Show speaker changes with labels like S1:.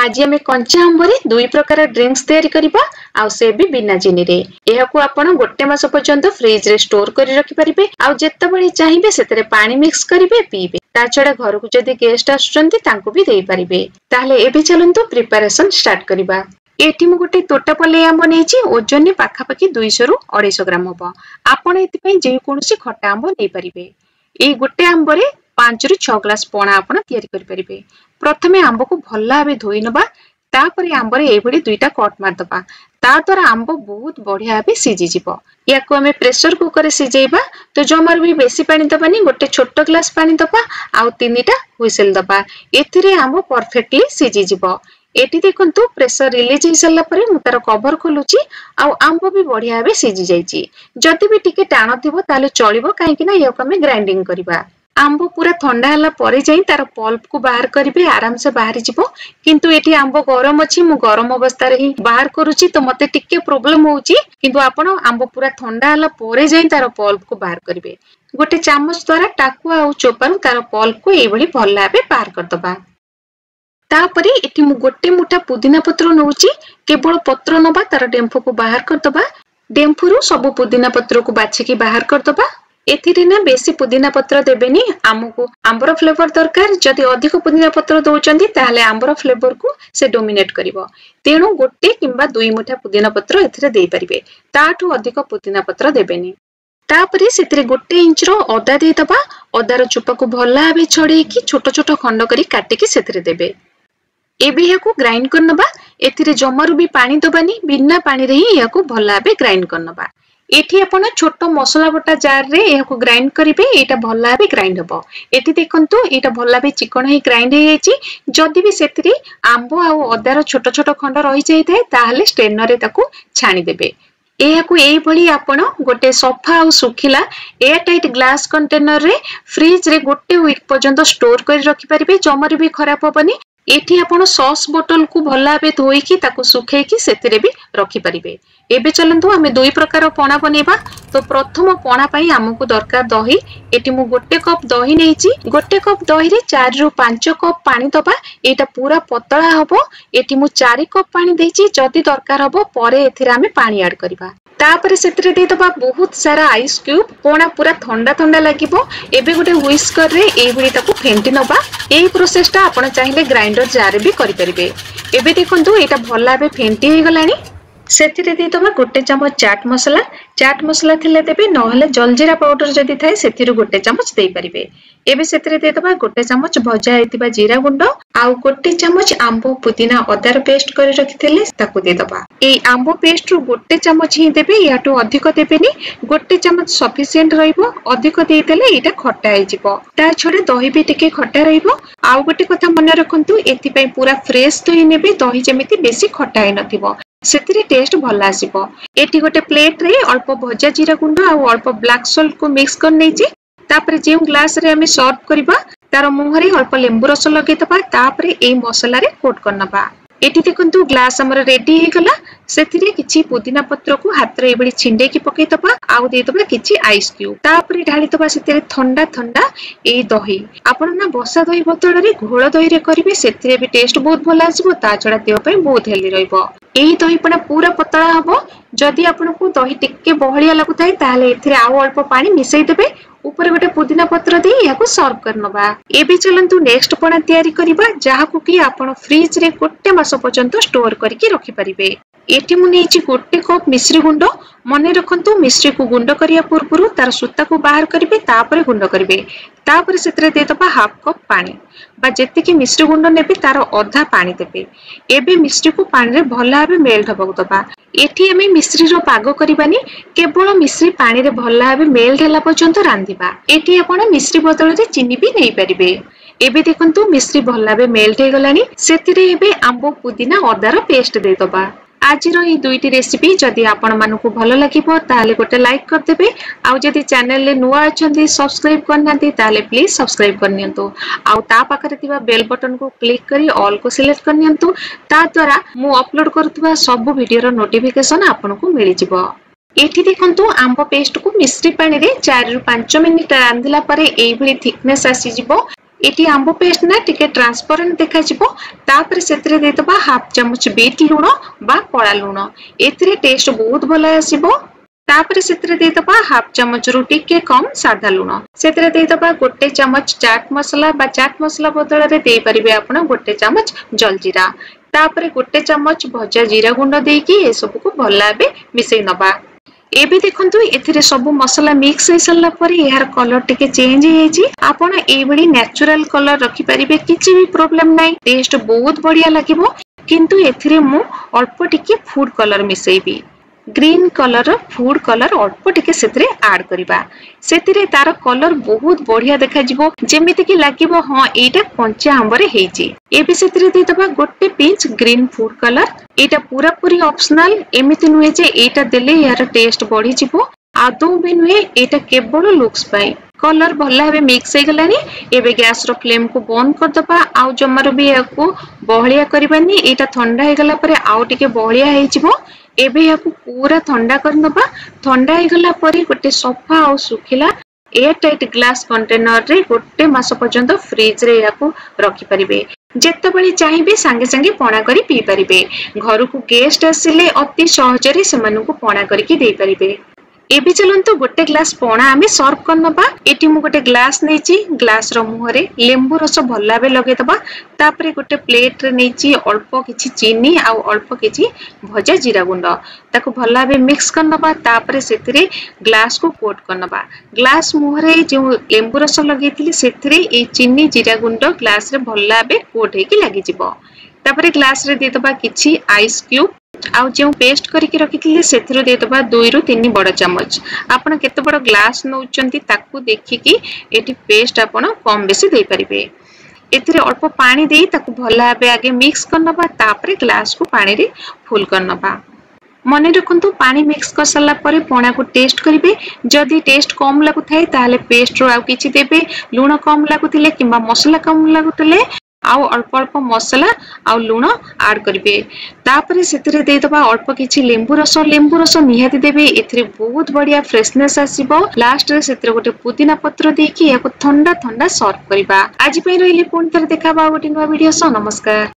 S1: आज आम कंचा आंबरे दुई प्रकार ड्रिंक्स तैयारी करबा आउ से भी बिना चीनी रे। एहाकू आपण गोटे मास पर्यंत फ्रिज रे स्टोर करि रखि परिबे आउ जेतेबेले चाहिबे सेतरे पानी मिक्स करिवे पीबे। ता छडा घर को जदी गेस्ट आछुचंती तांको भी देई परिबे। ताहले एबे चलंतु प्रिपरेशन स्टार्ट करबा। एठी मु गोटे तोटापल्ली आंब नेछि ओजन ने पाखापाखि 200 रु 250 ग्राम हबो। आपण एति पई जे कोनोसी खट्टा आंब नै परिबे। ए गोटे आंबरे 5 रु 6 ग्लास पणा आपण तयारी करि परिबे। प्रथमे आंब को भल्ला भाबे धोई नबा तापरे आंबरे एबडी दुईटा कट मार दबा ता द्वारा आंब बहुत बढ़िया भाबे सिझी जिवो। याको हमें प्रेशर कुकर रे सिझेइबा तो जमर भी बेसी पानी दबानी गोटे छोट ग्लास पानी दबा आउ 3टा हुइसेल दबा। एथिरे आंब परफेक्टली सिझी जिवो। एटी देखंतु प्रेशर रिलीज हो सारा परे मु तार कवर खोलुची आउ आंब भी बढ़िया भाबे सिझी जाईची। जदि भी टिके टाण थिबो ताले चलिबो काहेकि ना याको हमें ग्राइंडिंग करबा। आंब पूरा ठंडा हला परे जाई तार पल्प को बाहर करिवे आराम से बाहर जिवो। किंतु एठी आंब गरम अछि मु गरम अवस्था रे ही बाहर करूची तो मते टिके प्रॉब्लम होउची। किंतु आपण आंब पूरा ठंडा हला परे जाई तार पल्प को बाहर करिवे। गोटे चामच द्वारा टाकुआ आउ चोपर तार पल्प को एबडी भल्ला भाबे बाहर कर दबा। तापरे एठी मु गोटे मुठा पुदीना पत्र नउची केवल पत्र नबा तार डेंफो को बाहर कर दबा। डेंफुरु सब पुदीना पत्र को बाछि के बाहर कर दबा। एथिरे ना बेसी पुदीना पत्र देबेनी आमको आंबर फ्लेवर दरकार। जदि अधिक पुदीना पत्र दउचंदी ताहले आंबर फ्लेवर को से डोमिनेट करिवो। तेणु गोटे किंबा दुई मुठा पुदीना पत्र एथिरे देई परिबे ताठू अधिक पुदीना पत्र देबेनी। तापरे सेतिरे गोटे इंच रो अदा दे दबा। अदार चोपा को भल्ला भाबे छडेई कि छोट छोट खंड करी काटी के सेतिरे देबे। एबे याको ग्राइंड करनबा। एथिरे जमरु भी पानी दबानी बिना पानी रे ही याको भल्ला भाबे ग्राइंड करनबा। एठी आपण छोट मसला बटा जार रे याको ग्राइंड करिवे एटा भल्ला भाबे ग्राइंड हबो। एठी देखंतु एटा भल्ला भाबे चिकन ही ग्राइंड हे जायछि। जदि भी सेतिरे आंबो आउ अदार छोट छोट खंड रहि जाय थाए ताहाले स्ट्रेनर रे ताकू छाणी देबे। एहाकू एई भली आपण गोटे सफा आउ सुखिला एयर टाइट ग्लास कंटेनर रे फ्रिज रे गोटे वीक पर्यंत स्टोर करि रखि परिबे। जमर भी खराब होबनी। एठी आपण सॉस बोतल को भल्ला भाबे धोई कि ताकू सुखै कि सेतिरे भी रखि परिबे। एबे चलंतु हमें दुई प्रकार पणा बनेबा। तो प्रथम पणा पई हमकु दरकार दही। एटी मु गोटे कप दही नेछि। गोटे कप दही रे 4 रु 5 कप पानी दबा। एटा पूरा पतला हबो। एटी मु 4 कप पानी देछि। जदि दरकार हबो परे एथिरे हमें पानी ऐड करबा। तापरे सेतिरे दे दबा बहुत सारा आइस क्यूब। पणा पूरा ठंडा ठंडा लागिबो। एबे गोटे व्हिस्कर रे एई भली ताकू फेंटी नबा। एई प्रोसेस टा आपण चाहिले ग्राइंडर जार भी करि परिबे। एबे देखंतु एटा भल्ला बे फेंटी हे गलानी। सेतिरे दे दबा गोटे चमच चाट मसला थिले देबे नहले जलजीरा पाउडर जदि थाए सेतिरु गोटे चमच देई परिबे। एबे सेतिरे दे दबा गोटे चमच भजा हेतिबा जीरा गुंड आउ गोटे चमच आंबो पुदीना अदार पेस्ट करि रखिथिले ताकू दे दबा। ए आंबो पेस्ट रु गोटे चमच ही देबे याटो अधिक देबेनी। गोटे चमच सफिशिएंट रहइबो। अधिक देई देले एटा खट्टा हे जिवो। ता छडे दही भी टिके खट्टा रहइबो। आउ गोटे कथा मन रखंतु एथि पई पूरा फ्रेश दही नेबे दही जेमिति बेसी खट्टा हे नथिबो सेतिरे टेस्ट भल आसीबो। एटी गोटे प्लेट रे अल्प भजा जीरा गुंड आउ अल्प ब्लैक सॉल्ट को मिक्स कर नेछि। तापरे जे ग्लास रे हमें सर्व करबा तार मुहरे अल्प लेंबू रस लगे दबा। तापरे ए मसला रे कोट करनबा। एटी देखंतु ग्लास हमर रेडी हे गला। सेतिरे किछि पुदीना पत्र को हाथ रे एबडी छिंडे की पके दबा आउ दे दबा किछि आइस क्यूब। तापरे ढाली दबा सेतिरे ठंडा ठंडा ए दही। आपण ना बसा दही बदल रे घोळ दही रे करिवे सेतिरे भी टेस्ट बहुत भल आसीबो। ता छडा देह पई बहुत हेल्दी रहइबो। एही दही पणा पूरा पतला हबो। जदि आपनको दही टिके बहलिया लागुथाय ताहले एथिरे आउ अल्प पानी मिसै देबे। ऊपर गोटे पुदीना पत्र दे याको सर्व करनबा। एबे चलंतु नेक्स्ट पणा तयारी करबा जाहाकु कि आपण फ्रिज रे गोटे मास पर्यंत स्टोर करके रखि परिबे। एठी मु नेछि गोटे कप मिश्री गुंड। मने रखंतु मिश्री को गुंड करिया पूर्वरु तार सूता को बाहर करिवे तापरे गुंड करिवे। तापरे सेतरे दे दबा हाफ कप पानी बा जेते कि मिश्री गुंड नेबे तार आधा पानी देबे। एबे मिश्री को पानी रे भल्ला भाबे मेल्ट हबो दबा। एठी हमें मिश्री रो पागो करिबानी केवल मिश्री पानी रे भल्ला भाबे मेल्ट होला पर्यंत रांधिबा। एठी आपण मिश्री बदल रे चीनी भी नै परिबे। एबे देखंतु मिश्री भल्ला भाबे मेल्ट हे गलानी। सेतिरे एबे आंबो पुदीना अदार पेस्ट दे दबा। आज रो दुईटी रेसिपी जदि आपण मानकु भल लागिबो ताले गोटे लाइक कर देबे। आउ जदि चैनल ले नुआ अछंती सब्सक्राइब करनांती ताले प्लीज सब्सक्राइब करनियंतु। आउ ता पाखरे तिबा बेल बटन को क्लिक करी ऑल को सिलेक्ट करनियंतु। ता द्वारा मु अपलोड करथुबा सब वीडियो रो नोटिफिकेशन आपनकु मिलि जिवो। एठी देखंतु आंब पेस्ट को मिश्री पानी रे 4 रु 5 मिनिट रांधिला परे एई भली थिकनेस आसी जिवो। एटी आंब पेस्ट ना टिके ट्रांसपेरेंट देखा जिवो तापर सेतरे देतबा हाफ चमच बीट लूण बा कला लूण एथिरे टेस्ट बहुत भला आसीबो। तापर सेतरे देतबा हाफ चमच रु टिके कम सादा लूण सेतरे देतबा गोटे चमच चाट मसला बा चाट मसला बदल रे देई परिबे आपण गोटे चमच जलजीरा तापर गोटे चमच भजा जीरा गुंड देकी ए सब को भला बे मिसई नबा। एबे देखंतु एथिरे सब मसला मिक्स हो सारला परे यार कलर टिके चेंज हो जाई आपण एबडी नेचुरल कलर रखि परिबे किछि भी प्रॉब्लम नाही टेस्ट बहुत बढ़िया लागिबो। किंतु एथिरे मु अल्प टिके फूड कलर मिसैबी ग्रीन कलर फूड कलर अल्प टिके सेतरे ऐड करिबा सेतिरे तार कलर बहुत बढ़िया देखा जिवो जेमिति कि लागिबो हां एटा कंचा आंबरे हेची। एबे सेतिरे देतबा गोटे पिंच ग्रीन फूड कलर एटा पूरा पूरी ऑप्शनल एमिति नुहे जे एटा देले यार टेस्ट बढ़ी जिवो आदौ भी नुहे एटा केवल लुक्स पाई कलर भला भाबे मिक्स हो गलानी। एबे गैस रो फ्लेम को बंद कर दबा आउ जमारो भी याकू बहलिया करबानी एटा ठंडा हो गला परे आउ टिके बहलिया हे जिवो। एबे याकू पूरा ठंडा कर नबा ठंडा हो गला परे गोटे सफा आउ सुखिला एयर टाइट ग्लास कंटेनर रे गोटे मास पर्यंत फ्रिज रे याकू रखि परिबे जेतेबेले चाहिबे संगे संगे पणा करी पी परिबे घर को गेस्ट आसिले अति सहज रे सेमानु को पणा करी दे परिबे। एबे चलंतु गोटे ग्लास पणा आमे सर्व कर नबा एटी मु गोटे ग्लास नेची ग्लास रो मुहरे लेंबू रस भला बे लगे दबा तापरे गोटे प्लेट रे नेची अल्प किछि चीनी आ अल्प किछि भजा जीरा गुंड ताको भला बे मिक्स कर नबा तापरे सेतिरे ग्लास को कोट कर नबा ग्लास मुहरे जो लेंबू रस लगेतिली सेतिरे ए चीनी जीरा गुंड ग्लास रे भला बे कोट हेकी लागि जिवो तापरे ग्लास रे दे दबा किछि आइस क्यूब आउ जो पेस्ट करके रखिथिले सेथिरो दे दबा 2 रु 3 बड़ चमच आपण केते बड़ ग्लास नउचंती ताकू देखिकी एटी पेस्ट आपण कम बेसी दे परिबे। एथिरे अल्प पानी देई ताकू भला बे आगे मिक्स करनबा तापरे ग्लास को पानी रे फुल करनबा। मने रखंतु पानी मिक्स कर साला परे पणा को टेस्ट करिवे जदी टेस्ट कम लागु थाए ताले पेस्ट रो आउ किछि देबे लूण कम लागुतिले किबा मसला कम लागुतिले आउ अल्प अल्प मसला आउ लूण ऐड करिवे तापरे सेतिरे दे दबा अल्प किछि लेंबू रस निहाती देबे एथिरे बहुत बढ़िया फ्रेशनेस आसीबो। लास्ट रे सेतिरे गोटे पुदीना पत्र देकी याको ठंडा ठंडा सर्व करिबा। आज पई रहिले पुन थरे देखाबा गोटे नवा वीडियो सो नमस्कार।